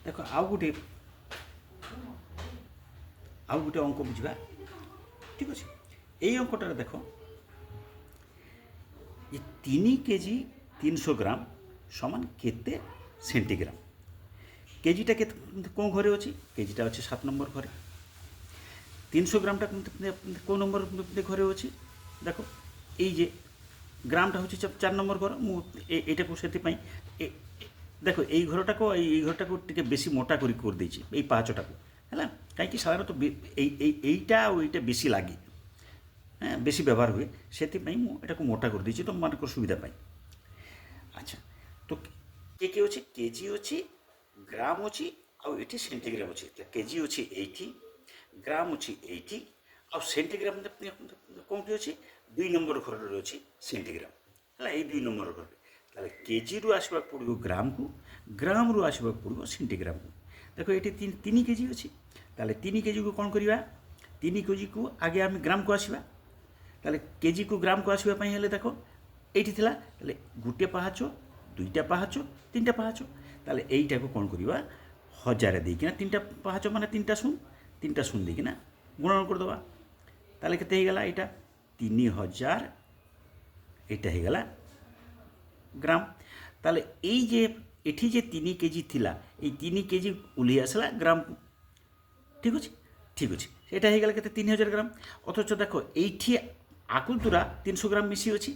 ଦେଖ ଆଉ ଗୋଟେ ଅଙ୍କ ବୁଝିବା। ଠିକ୍ ଅଛି, ଏଇ ଅଙ୍କଟାରେ ଦେଖ ଯେ 3 কেজি 300 গ্রাম সমান কেতে সেন্টিগ্রাম। কেজিটা কেতে କେଉଁ ଘରେ ଅଛି? କେଜିଟା ଅଛି 7 নম্বর ঘরে। 300 গ্রামটা କେଉଁ নম্বর ঘরে ଅଛି? দেখো এই যে গ্রামটা হচ্ছে 4 নম্বর ঘর। ମୁଁ এইটাକୁ ସେଥିପାଇଁ ଦେଖ ଏଇ ଘରଟାକୁ ଟିକେ ବେଶୀ ମୋଟା କରିଦେଇଛି, ଏଇ ପାହାଚଟାକୁ ହେଲା। କାହିଁକି ସାଧାରଣତଃ এইটা ଆଉ এইটা ବେଶୀ ଲାଗେ, হ্যাঁ বেশি ব্যবহার হুয়ে, ସେଥିପାଇଁ ମୁଁ ଏଟାକୁ মোটা କରିଦେଇଛି ତୁମମାନଙ୍କର ସୁବିଧା ପାଇଁ। আচ্ছা, তো কে ଅଛି? কেজি ଅଛି, গ্রাম ଅଛି, ଆଉ ଏଠି ସେଣ୍ଟିଗ୍ରାମ ଅଛି। କେଜି ଅଛି ଏଇଠି, ଗ୍ରାମ ଅଛି ଏଇଠି, ଆଉ ସେଣ୍ଟିଗ୍ରାମ କେଉଁଠି ଅଛି? 2 নম্বর ଘରରେ ଅଛି ସେଣ୍ଟିଗ୍ରାମ ହେଲା, ଏଇ 2 নম্বর ଘରରେ। ତାହେଲେ କେଜିରୁ ଆସିବାକୁ ପଡ଼ିବ ଗ୍ରାମକୁ, ଗ୍ରାମରୁ ଆସିବାକୁ ପଡ଼ିବ ସେଣ୍ଟିଗ୍ରାମକୁ। ଦେଖ ଏଠି 3 কেজি ଅଛି, ତାହେଲେ 3 কেজিକୁ କ'ଣ କରିବା? 3 কেজিକୁ ଆଗେ ଆମେ ଗ୍ରାମକୁ ଆସିବା। তাহলে কেজিକୁ ଗ୍ରାମକୁ ଆସିବା ପାଇଁ ହେଲେ ଦେଖ এইটি ଥିଲା, তাহলে গোটে পাহাচ, 2টা পাহাচ, 3টা পাহাচ। তাহলে এইটাକୁ କ'ଣ କରିବା? 1000 ଦେଇକିନା 3টা পাহাচ মানে 3টা শূন্য ଦେଇକିନା গুণন କରିଦେବା। তাহলে কেতে ହେଇଗଲା? এইটা 3000, এইটা ହେଇଗଲା গ্রাম। তাহলে এই যে এটি যে 3 কেজি ଥିଲା, এই 3 কেজি ওলিয়ে আসলা গ্রামକୁ। ঠিক ଅଛି, ঠিক ଅଛି, এটা হয়ে গেল কেতে 3000 গ্রাম। অথচ দেখো এইটি আকুলতুরা 300 গ্রাম মিশি ଅଛି,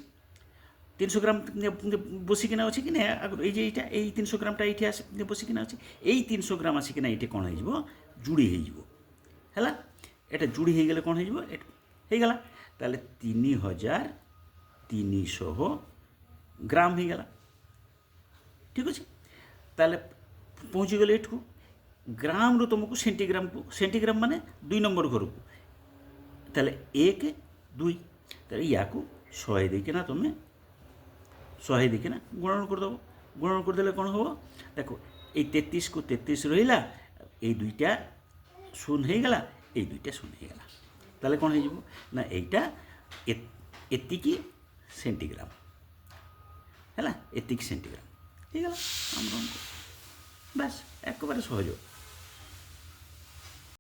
300 গ্রাম বসিকিনা ଅଛି କି ନା ଆଗରୁ? এই যে এইটা, এই 300 গ্রামটা এইଠି ଆସି ବସିକିନା ଅଛି। এই 300 গ্রাম ଆସିକିନା এইଠି କ'ଣ ହେଇଯିବ? ଯୁଡ଼ି ହେଇଯିବ ହେଲା। এটা ଯୁଡ଼ି ହେଇଗଲେ କ'ଣ ହେଇଯିବ? ହେଇଗଲା। ତାହେଲେ 3300 ଗ୍ରାମ ହେଇଗଲା। ঠিক ଅଛି, তাহলে পৌঁছিগଲେ ଏଠକୁ। ଗ୍ରାମରୁ ତୁମକୁ ସେଣ୍ଟିଗ୍ରାମ ମାନେ 2 নম্বর ଘରକୁ। তাহলে 1, 2, তাহলে ইয়াକୁ 100 ଦେଇକିନା ତୁମେ 100 ଦେଇକିନା ଗୁଣନ କରିଦେବ। ଗୁଣନ କରିଦେଲେ କ'ଣ ହେବ? ଦେଖ এই 33କୁ 33 ରହିଲା, এই 2টা শূন্য ହେଇଗଲା, এই 2টা শূন্য ହେଇଗଲା। তাহলে କ'ଣ ହେଇଯିବ ନା এইটা ଏତିକି ସେଣ୍ଟିଗ୍ରାମ ହେଲା, ଏତିକି ସେଣ୍ଟିଗ୍ରାମ ହେଇଗଲା ଆମର ଅଙ୍କ। ବାସ୍, ଏকেবারে ସହଜ।